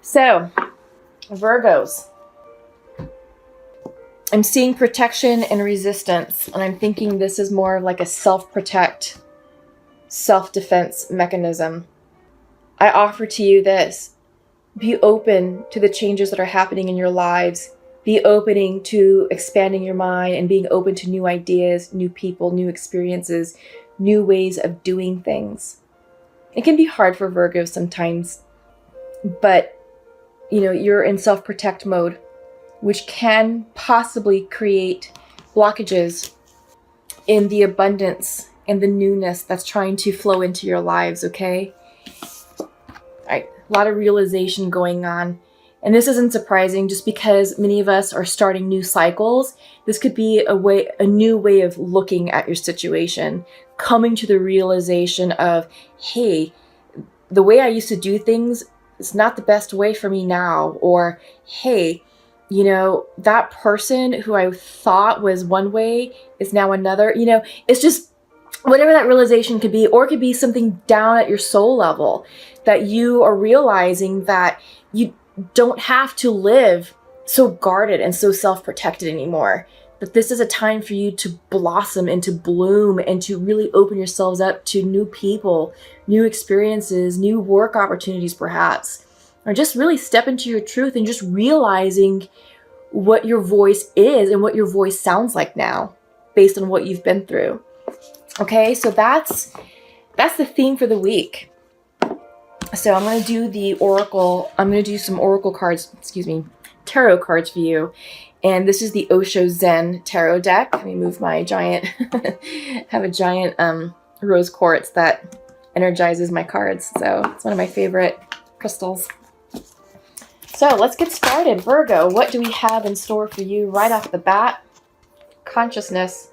So, Virgos. I'm seeing protection and resistance, and I'm thinking this is more like a self-protect, self-defense mechanism. I offer to you this. Be open to the changes that are happening in your lives. Be opening to expanding your mind and being open to new ideas, new people, new experiences, new ways of doing things. It can be hard for Virgos sometimes, but you're in self-protect mode, which can possibly create blockages in the abundance and the newness that's trying to flow into your lives, okay? All right, a lot of realization going on. And this isn't surprising just because many of us are starting new cycles. This could be a new way of looking at your situation, coming to the realization of, hey, the way I used to do things is not the best way for me now. Or, hey, that person who I thought was one way is now another. It's just whatever that realization could be, or it could be something down at your soul level that you are realizing that you don't have to live so guarded and so self-protected anymore. That this is a time for you to blossom and to bloom and to really open yourselves up to new people, new experiences, new work opportunities perhaps. Or just really step into your truth and just realizing what your voice is and what your voice sounds like now based on what you've been through. Okay, so that's the theme for the week. So I'm going to do the oracle. I'm going to do some oracle cards, tarot cards for you. And this is the Osho Zen tarot deck. Let me move my giant, have a giant rose quartz that energizes my cards. So it's one of my favorite crystals. So let's get started. Virgo, what do we have in store for you right off the bat? Consciousness.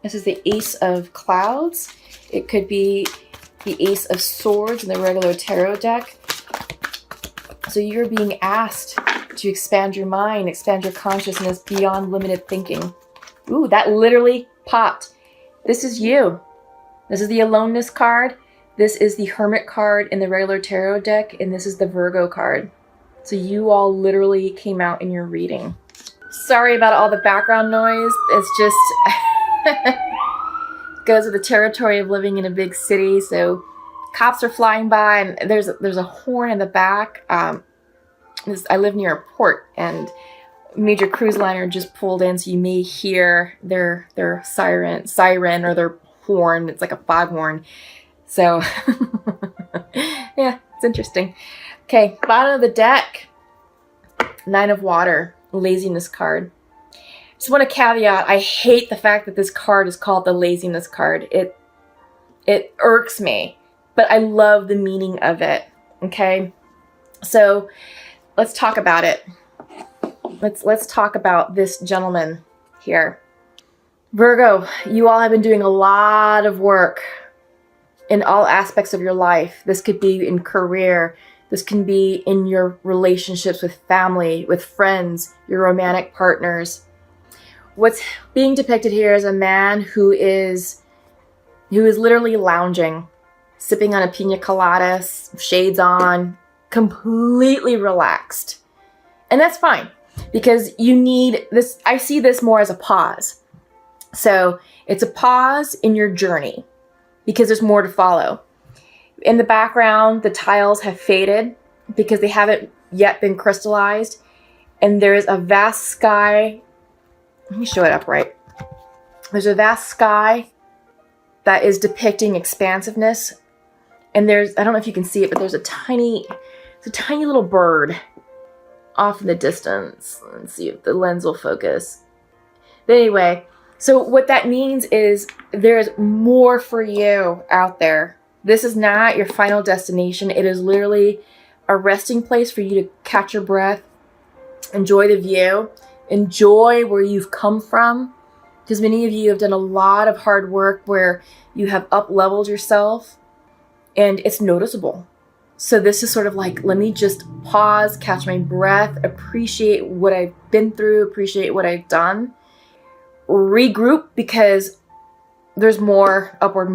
This is the Ace of Clouds. It could be the Ace of Swords in the regular tarot deck. So you're being asked to expand your mind, expand your consciousness beyond limited thinking. Ooh, that literally popped. This is you. This is the Aloneness card. This is the Hermit card in the regular tarot deck. And this is the Virgo card. So you all literally came out in your reading. Sorry about all the background noise. It's just goes with the territory of living in a big city. So cops are flying by, and there's a horn in the back. I live near a port, and a major cruise liner just pulled in, so you may hear their siren or their horn. It's like a foghorn. So yeah, it's interesting. Okay, bottom of the deck, Nine of Water, Laziness card. Just want to caveat, I hate the fact that this card is called the Laziness card. It irks me, but I love the meaning of it, okay? So let's talk about it. Let's talk about this gentleman here. Virgo, you all have been doing a lot of work in all aspects of your life. This could be in career. This can be in your relationships with family, with friends, your romantic partners. What's being depicted here is a man who is literally lounging, sipping on a pina colada, shades on, completely relaxed. And that's fine, because you need this. I see this more as a pause. So it's a pause in your journey because there's more to follow. In the background, the tiles have faded because they haven't yet been crystallized. And there's a vast sky. Let me show it upright. There's a vast sky that is depicting expansiveness. And I don't know if you can see it, but there's a tiny little bird off in the distance. Let's see if the lens will focus. But anyway, so what that means is there's more for you out there. This is not your final destination. It is literally a resting place for you to catch your breath, enjoy the view, enjoy where you've come from. Because many of you have done a lot of hard work where you have up-leveled yourself, and it's noticeable. So this is sort of like, let me just pause, catch my breath, appreciate what I've been through, appreciate what I've done, regroup, because there's more upward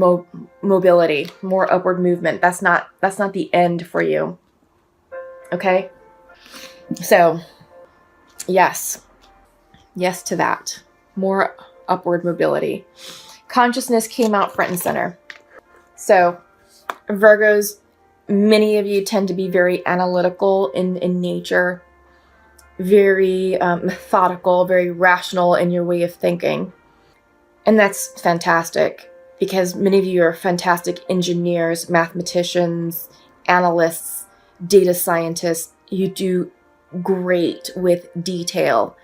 mobility, more upward movement. That's not the end for you. Okay? So, yes to that. More upward mobility. Consciousness came out front and center. So, Virgos, many of you tend to be very analytical in nature, very methodical, very rational in your way of thinking. And that's fantastic, because many of you are fantastic engineers, mathematicians, analysts, data scientists. You do great with detail.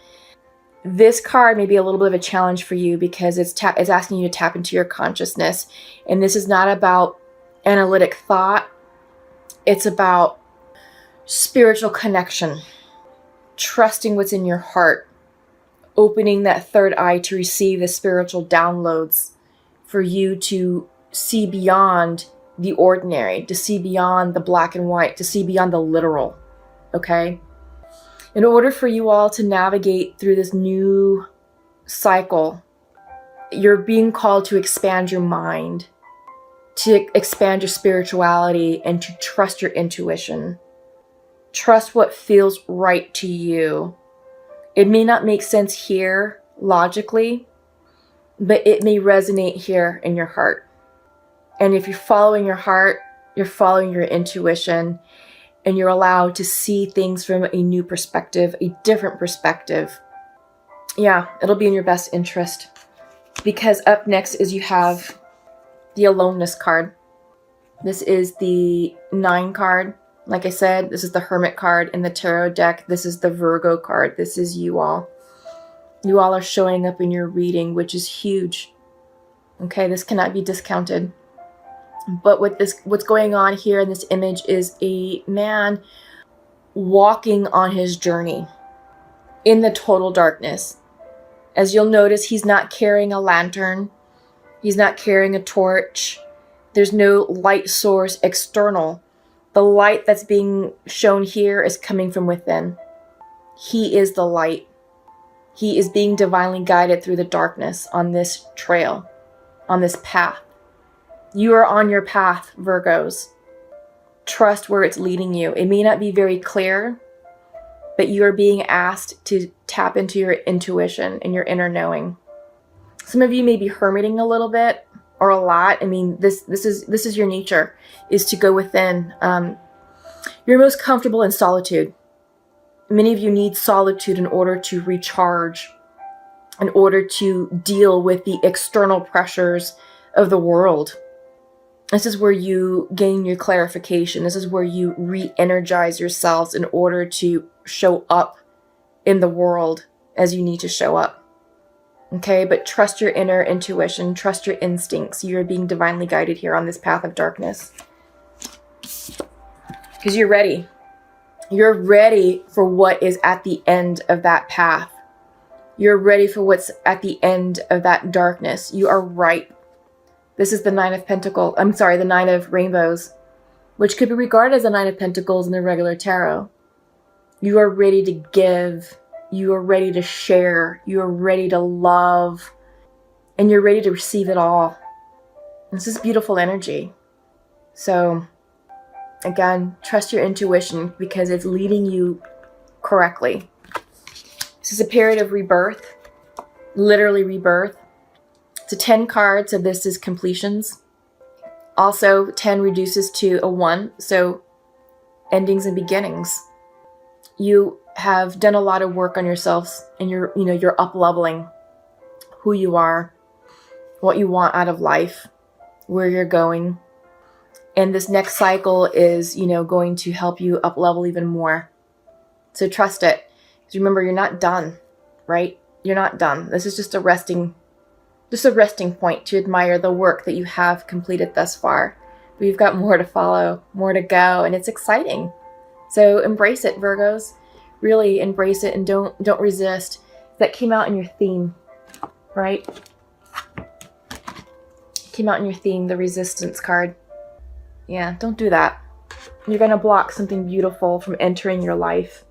This card may be a little bit of a challenge for you because it's asking you to tap into your consciousness. And this is not about analytic thought. It's about spiritual connection, trusting what's in your heart, opening that third eye to receive the spiritual downloads for you to see beyond the ordinary, to see beyond the black and white, to see beyond the literal, okay? In order for you all to navigate through this new cycle, you're being called to expand your mind, to expand your spirituality, and to trust your intuition. Trust what feels right to you. It may not make sense here logically, but it may resonate here in your heart. And if you're following your heart, you're following your intuition, and you're allowed to see things from a new perspective, a different perspective. Yeah, it'll be in your best interest. Because up next is you have the aloneness card. This is the 9 card. Like I said, this is the Hermit card in the tarot deck. This is the Virgo card. This is you all. You all are showing up in your reading, which is huge. Okay, this cannot be discounted. But what's going on here in this image is a man walking on his journey in the total darkness. As you'll notice, he's not carrying a lantern. He's not carrying a torch. There's no light source external. The light that's being shown here is coming from within. He is the light. He is being divinely guided through the darkness on this trail, on this path. You are on your path, Virgos. Trust where it's leading you. It may not be very clear, but you are being asked to tap into your intuition and your inner knowing. Some of you may be hermiting a little bit or a lot. I mean, this is your nature, is to go within. You're most comfortable in solitude. Many of you need solitude in order to recharge, in order to deal with the external pressures of the world. This is where you gain your clarification. This is where you re-energize yourselves in order to show up in the world as you need to show up. Okay, but trust your inner intuition, trust your instincts. You're being divinely guided here on this path of darkness. Because you're ready. You're ready for what is at the end of that path. You're ready for what's at the end of that darkness. You are ripe. This is the 9 of Pentacles. The 9 of Rainbows, which could be regarded as the 9 of Pentacles in the regular tarot. You are ready to give. You are ready to share. You are ready to love. And you're ready to receive it all. This is beautiful energy. So, again, trust your intuition because it's leading you correctly. This is a period of rebirth. Literally rebirth. So 10 cards of this is completions. Also, 10 reduces to a 1, so endings and beginnings. You have done a lot of work on yourselves, and you're up-leveling who you are, what you want out of life, where you're going. And this next cycle is, going to help you up-level even more. So trust it. Because remember, you're not done, right? You're not done. This is just a resting point to admire the work that you have completed thus far. But you've got more to follow, more to go, and it's exciting. So embrace it, Virgos. Really embrace it and don't resist. That came out in your theme, right? Came out in your theme, the resistance card. Yeah, don't do that. You're going to block something beautiful from entering your life.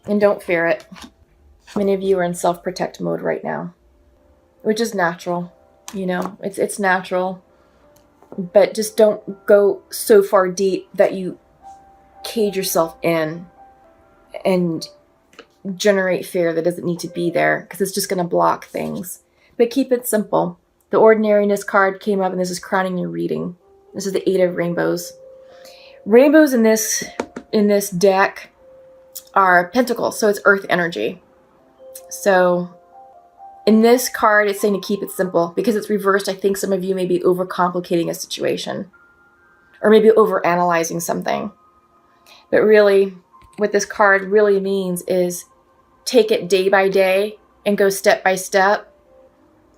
And don't fear it. Many of you are in self-protect mode right now, which is natural. It's natural. But just don't go so far deep that you cage yourself in and generate fear that doesn't need to be there, because it's just going to block things. But keep it simple. The ordinariness card came up, and this is crowning your reading. This is the 8 of rainbows. Rainbows in this deck are pentacles, so it's earth energy. So in this card, it's saying to keep it simple. Because it's reversed, I think some of you may be overcomplicating a situation, or maybe overanalyzing something. But really, what this card really means is take it day by day and go step by step.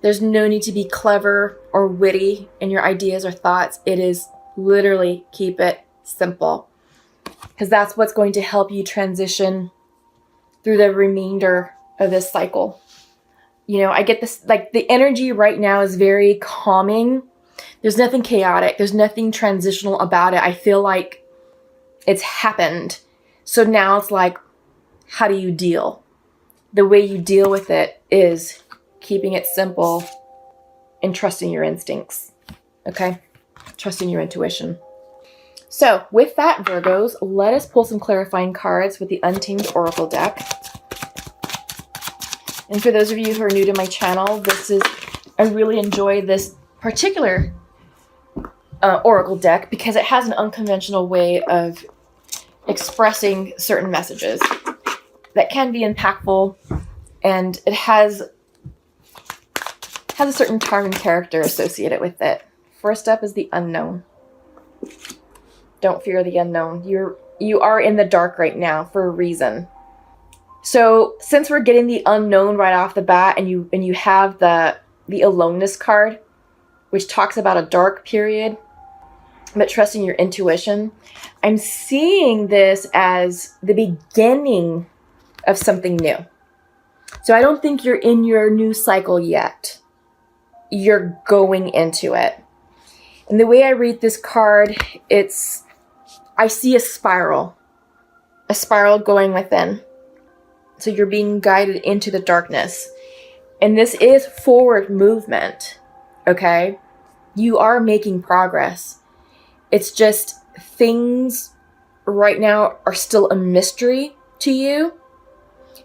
There's no need to be clever or witty in your ideas or thoughts. It is literally keep it simple, because that's what's going to help you transition through the remainder of this cycle. You know, I get this, like the energy right now is very calming. There's nothing chaotic. There's nothing transitional about it. I feel like it's happened. So now it's like, how do you deal? The way you deal with it is keeping it simple and trusting your instincts. Okay? Trusting your intuition. So with that, Virgos, let us pull some clarifying cards with the Untamed Oracle deck. And for those of you who are new to my channel, I really enjoy this particular Oracle deck because it has an unconventional way of expressing certain messages that can be impactful, and it has a certain charm and character associated with it. First up is the unknown. Don't fear the unknown. You are in the dark right now for a reason. So since we're getting the unknown right off the bat, and you have the aloneness card, which talks about a dark period, but trusting your intuition, I'm seeing this as the beginning of something new. So I don't think you're in your new cycle yet. You're going into it. And the way I read this card, I see a spiral going within. So you're being guided into the darkness. And this is forward movement, okay? You are making progress. It's just things right now are still a mystery to you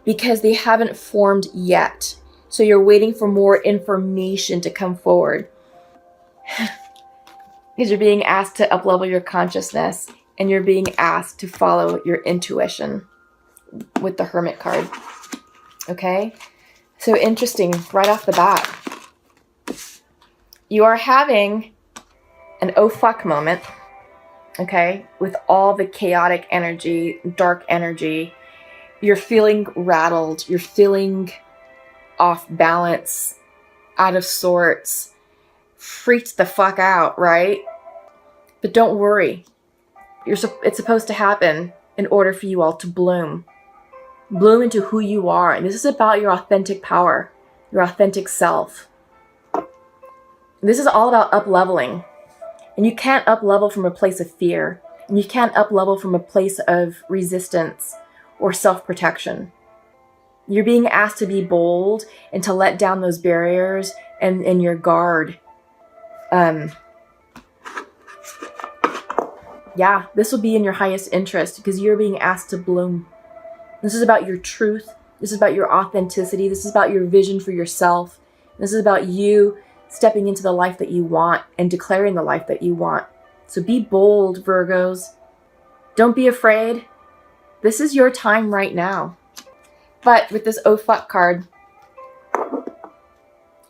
because they haven't formed yet. So you're waiting for more information to come forward. Because you're being asked to uplevel your consciousness, and you're being asked to follow your intuition with the Hermit card. Okay? So interesting, right off the bat. You are having an oh fuck moment, okay? With all the chaotic energy, dark energy. You're feeling rattled. You're feeling off balance, out of sorts, freaked the fuck out, right? But don't worry. It's supposed to happen in order for you all to bloom. Bloom into who you are. And this is about your authentic power, your authentic self. This is all about up-leveling. And you can't up-level from a place of fear. And you can't up-level from a place of resistance or self-protection. You're being asked to be bold and to let down those barriers and your guard. Yeah, this will be in your highest interest because you're being asked to bloom. This is about your truth. This is about your authenticity. This is about your vision for yourself. This is about you stepping into the life that you want and declaring the life that you want. So be bold, Virgos. Don't be afraid. This is your time right now. But with this oh fuck card,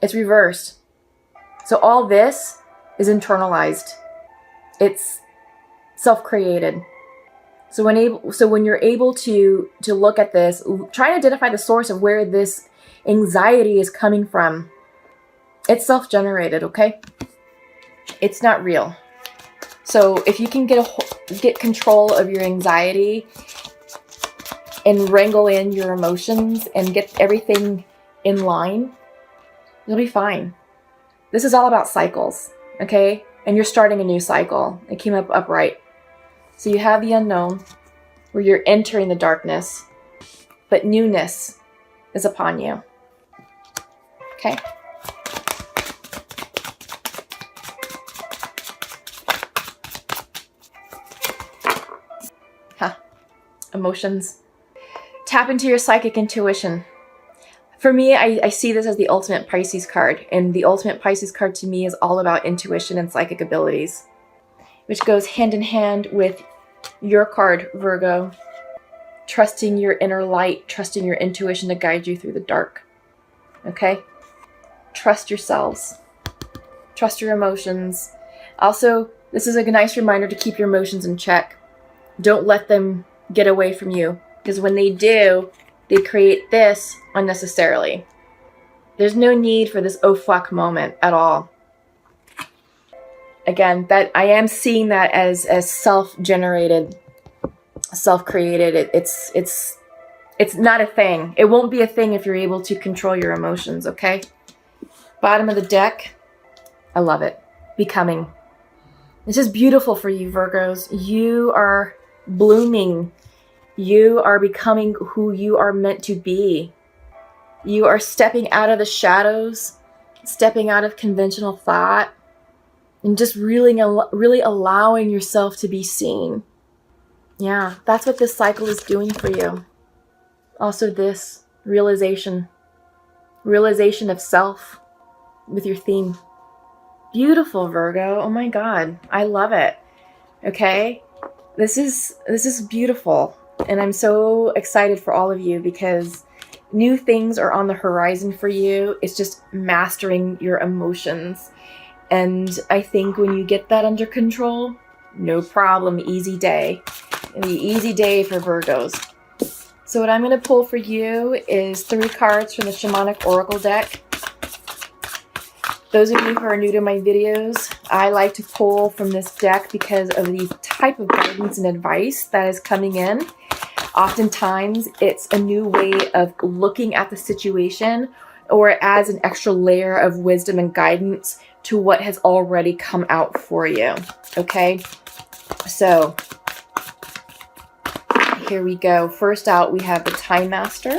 it's reversed. So all this is internalized. It's self-created. So when you're able to look at this, try to identify the source of where this anxiety is coming from. It's self-generated, okay? It's not real. So if you can get control of your anxiety and wrangle in your emotions and get everything in line, you'll be fine. This is all about cycles, okay? And you're starting a new cycle. It came up upright. So you have the unknown, where you're entering the darkness, but newness is upon you. Okay? Huh. emotions. Tap into your psychic intuition. For me, I see this as the ultimate Pisces card. And the ultimate Pisces card to me is all about intuition and psychic abilities, which goes hand in hand with your card, Virgo. Trusting your inner light, trusting your intuition to guide you through the dark. Okay? Trust yourselves. Trust your emotions. Also, this is a nice reminder to keep your emotions in check. Don't let them get away from you, because when they do, they create this unnecessarily. There's no need for this oh fuck moment at all. Again, that I am seeing that as self-generated, self-created. It's not a thing. It won't be a thing if you're able to control your emotions, okay? Bottom of the deck. I love it. Becoming. This is beautiful for you, Virgos. You are blooming. You are becoming who you are meant to be. You are stepping out of the shadows, stepping out of conventional thought, and just really allowing yourself to be seen. Yeah, that's what this cycle is doing for you. Also this realization of self with your theme. Beautiful, Virgo. Oh my God. I love it. Okay? This is beautiful. And I'm so excited for all of you because new things are on the horizon for you. It's just mastering your emotions. And I think when you get that under control, no problem, easy day. It'll be easy day for Virgos. So what I'm going to pull for you is 3 cards from the Shamanic Oracle deck. Those of you who are new to my videos, I like to pull from this deck because of the type of guidance and advice that is coming in. Oftentimes, it's a new way of looking at the situation, or it adds an extra layer of wisdom and guidance to what has already come out for you. Okay? So, here we go. First out, we have the Time Master.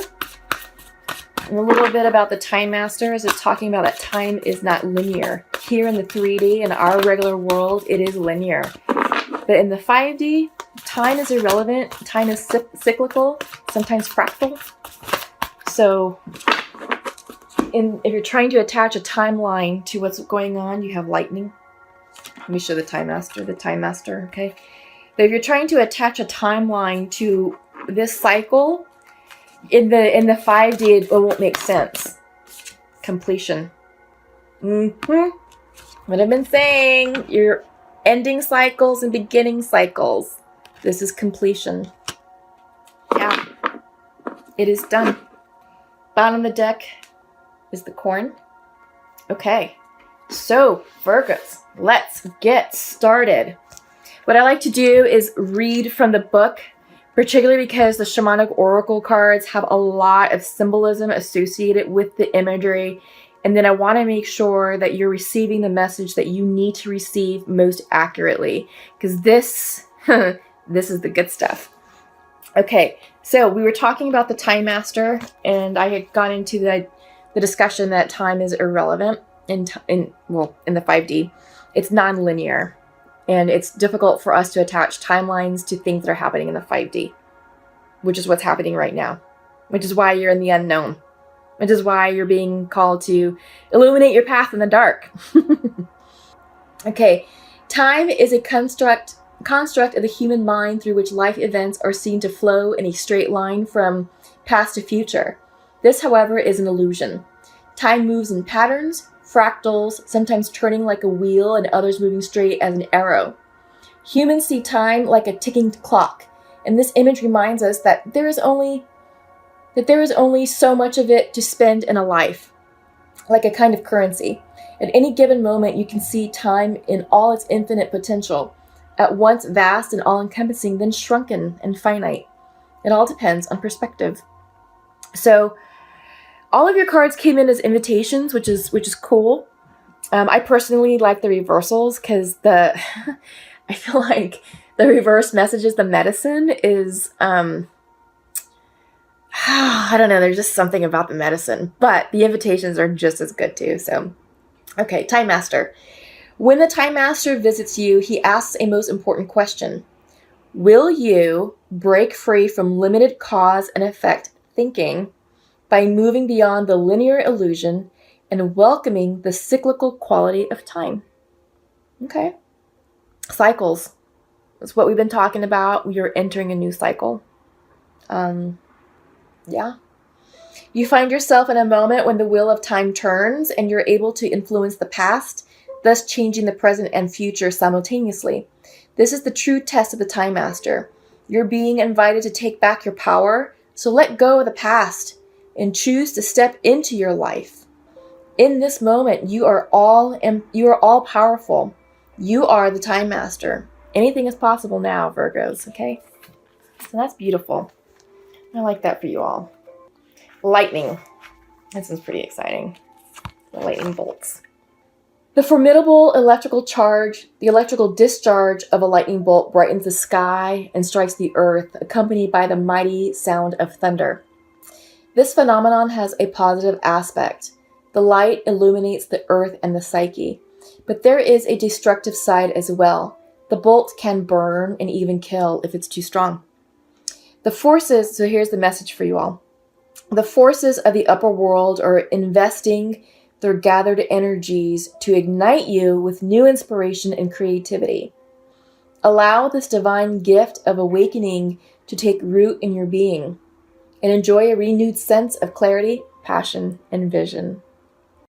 And a little bit about the Time Master is it's talking about that time is not linear. Here in the 3D, in our regular world, it is linear. But in the 5D, time is irrelevant. Time is cyclical, sometimes fractal. So if you're trying to attach a timeline to what's going on, you have lightning. Let me show the Time Master, okay? But if you're trying to attach a timeline to this cycle, in the 5D, it won't make sense. Completion. What I've been saying, you're ending cycles and beginning cycles. This is completion. Yeah. It is done. Bottom of the deck is the Corn. Okay. So, Virgos, let's get started. What I like to do is read from the book, particularly because the Shamanic Oracle cards have a lot of symbolism associated with the imagery. And then I want to make sure that you're receiving the message that you need to receive most accurately. Because this is the good stuff. Okay, so we were talking about the Time Master, and I had gone into the discussion that time is irrelevant in the 5D. It's non-linear. And it's difficult for us to attach timelines to things that are happening in the 5D, which is what's happening right now, which is why you're in the unknown, which is why you're being called to illuminate your path in the dark. Okay, time is a construct of the human mind through which life events are seen to flow in a straight line from past to future. This, however, is an illusion. Time moves in patterns, fractals, sometimes turning like a wheel and others moving straight as an arrow. Humans see time like a ticking clock, and this image reminds us that there is only so much of it to spend in a life, like a kind of currency. At any given moment, you can see time in all its infinite potential, at once vast and all-encompassing, then shrunken and finite. It all depends on perspective. So, all of your cards came in as invitations, which is cool. I personally like the reversals because I feel like the reverse messages, the medicine is, I don't know, there's just something about the medicine, but the invitations are just as good too. So, okay, Time Master. When the Time Master visits you, he asks a most important question. Will you break free from limited cause and effect thinking by moving beyond the linear illusion and welcoming the cyclical quality of time. Okay. Cycles. That's what we've been talking about. We are entering a new cycle. Yeah. You find yourself in a moment when the wheel of time turns and you're able to influence the past, thus changing the present and future simultaneously. This is the true test of the Time Master. You're being invited to take back your power, so let go of the past and choose to step into your life. In this moment, you are all powerful. You are the Time Master. Anything is possible now, Virgos, okay? So that's beautiful. I like that for you all. Lightning. This is pretty exciting. The lightning bolts. The formidable electrical discharge of a lightning bolt brightens the sky and strikes the earth, accompanied by the mighty sound of thunder. This phenomenon has a positive aspect. The light illuminates the earth and the psyche. But there is a destructive side as well. The bolt can burn and even kill if it's too strong. So here's the message for you all. The forces of the upper world are investing their gathered energies to ignite you with new inspiration and creativity. Allow this divine gift of awakening to take root in your being and enjoy a renewed sense of clarity, passion, and vision.